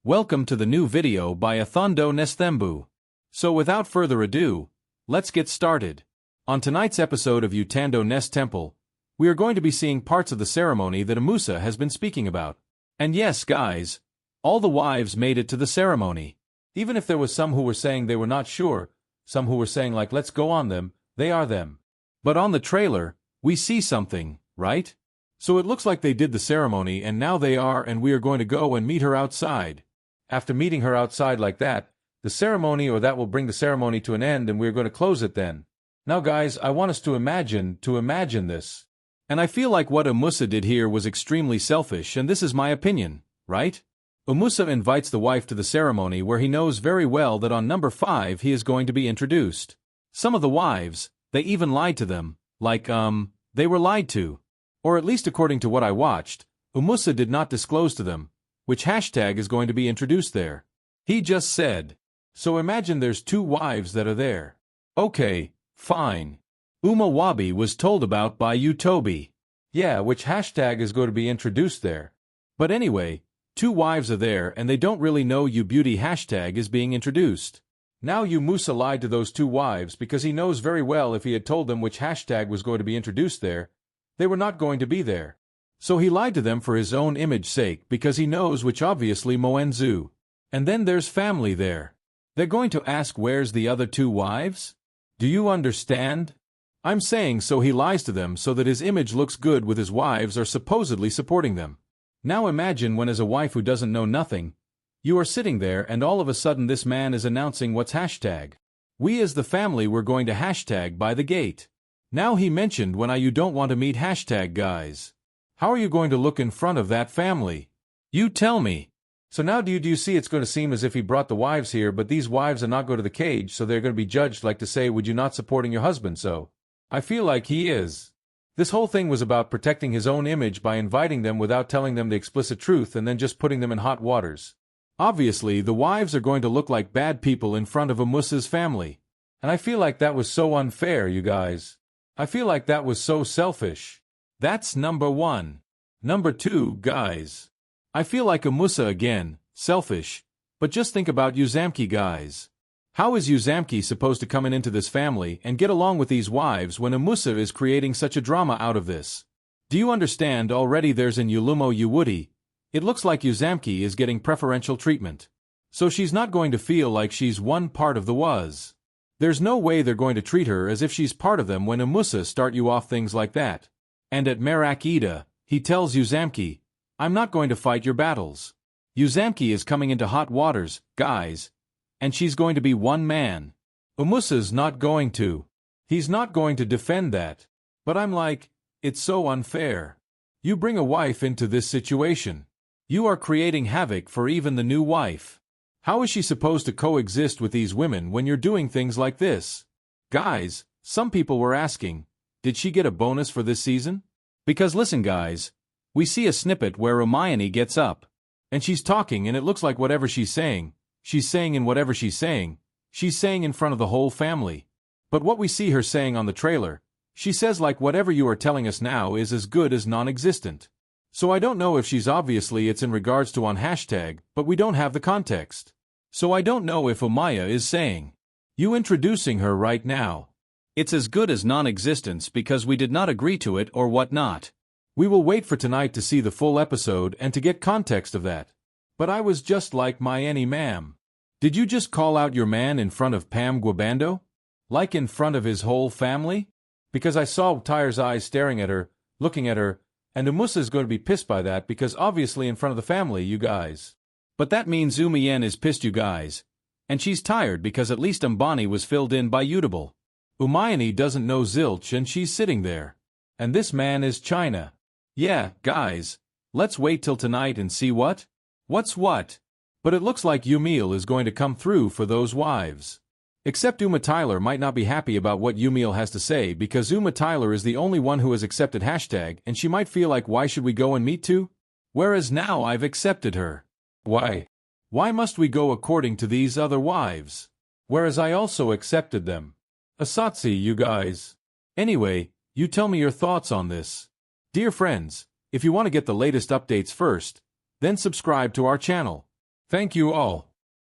Welcome to the new video by Uthando Nesthembu. So without further ado, let's get started. On tonight's episode of Uthando Nesthembu, we are going to be seeing parts of the ceremony that musa has been speaking about. And yes, guys, all the wives made it to the ceremony. Even if there was some who were saying they were not sure, some who were saying like let's go on them, they are them. But on the trailer, we see something, right? So it looks like they did the ceremony and now they are and we are going to go and meet her outside. After meeting her outside like that, the ceremony or that will bring the ceremony to an end and we're going to close it then. Now guys, I want us to imagine this. And I feel like what musa did here was extremely selfish, and this is my opinion, right? Musa invites the wife to the ceremony where he knows very well that on number 5 he is going to be introduced. Some of the wives, they even lied to them, like, they were lied to. Or at least according to what I watched, musa did not disclose to them which hashtag is going to be introduced there. He just said. So imagine there's 2 wives that are there. Okay, fine. Wabi was told about by Utobi. Yeah, which hashtag is going to be introduced there. But anyway, 2 wives are there and they don't really know beauty hashtag is being introduced. Now musa lied to those 2 wives because he knows very well if he had told them which hashtag was going to be introduced there, they were not going to be there. So he lied to them for his own image sake because he knows which obviously mwenzu. And then there's family there. They're going to ask where's the other 2 wives? Do you understand? I'm saying so he lies to them so that his image looks good with his wives are supposedly supporting them. Now imagine when as a wife who doesn't know nothing, you are sitting there and all of a sudden this man is announcing what's hashtag. We as the family were going to hashtag by the gate. Now he mentioned when you don't want to meet hashtag guys. How are you going to look in front of that family? You tell me. So now do you see it's going to seem as if he brought the wives here but these wives are not going to the cage so they're going to be judged like to say would you not supporting your husband so? I feel like he is. This whole thing was about protecting his own image by inviting them without telling them the explicit truth and then just putting them in hot waters. Obviously the wives are going to look like bad people in front of musa's family. And I feel like that was so unfair, you guys. I feel like that was so selfish. That's number 1. Number 2, guys. I feel like musa again, selfish, but just think about Uzamki guys. How is Uzamki supposed to come into this family and get along with these wives when musa is creating such a drama out of this? Do you understand already there's in Ulumo Uwudi? It looks like Uzamki is getting preferential treatment. So she's not going to feel like she's one part of the was. There's no way they're going to treat her as if she's part of them when musa start you off things like that. And at Merak-Ida, he tells Uzamki, I'm not going to fight your battles. Uzamki is coming into hot waters, guys. And she's going to be one man. Musa's not going to. He's not going to defend that. But I'm like, it's so unfair. You bring a wife into this situation. You are creating havoc for even the new wife. How is she supposed to coexist with these women when you're doing things like this? Guys, some people were asking, did she get a bonus for this season? Because listen guys, we see a snippet where Hermione gets up. And she's talking and it looks like whatever she's saying in whatever she's saying in front of the whole family. But what we see her saying on the trailer, she says like whatever you are telling us now is as good as non-existent. So I don't know if she's obviously it's in regards to on hashtag, but we don't have the context. So I don't know if Umaya is saying, you introducing her right now. It's as good as non-existence because we did not agree to it or whatnot. We will wait for tonight to see the full episode and to get context of that. But I was just like my any ma'am. Did you just call out your man in front of Pam Guabando? Like in front of his whole family? Because I saw Tyre's eyes staring at her, looking at her, and musa is going to be pissed by that because obviously in front of the family, you guys. But that means Umien is pissed you guys. And she's tired because at least Mbani was filled in by Udable. Umayani doesn't know zilch and she's sitting there. And this man is China. Yeah, guys, let's wait till tonight and see what? What's what? But it looks like Umiel is going to come through for those wives. Except Uma Tyler might not be happy about what Umiel has to say because Uma Tyler is the only one who has accepted hashtag and she might feel like why should we go and meet too? Whereas now I've accepted her. Why? Why must we go according to these other wives? Whereas I also accepted them. Asatsi, you guys. Anyway, you tell me your thoughts on this. Dear friends, if you want to get the latest updates first, then subscribe to our channel. Thank you all.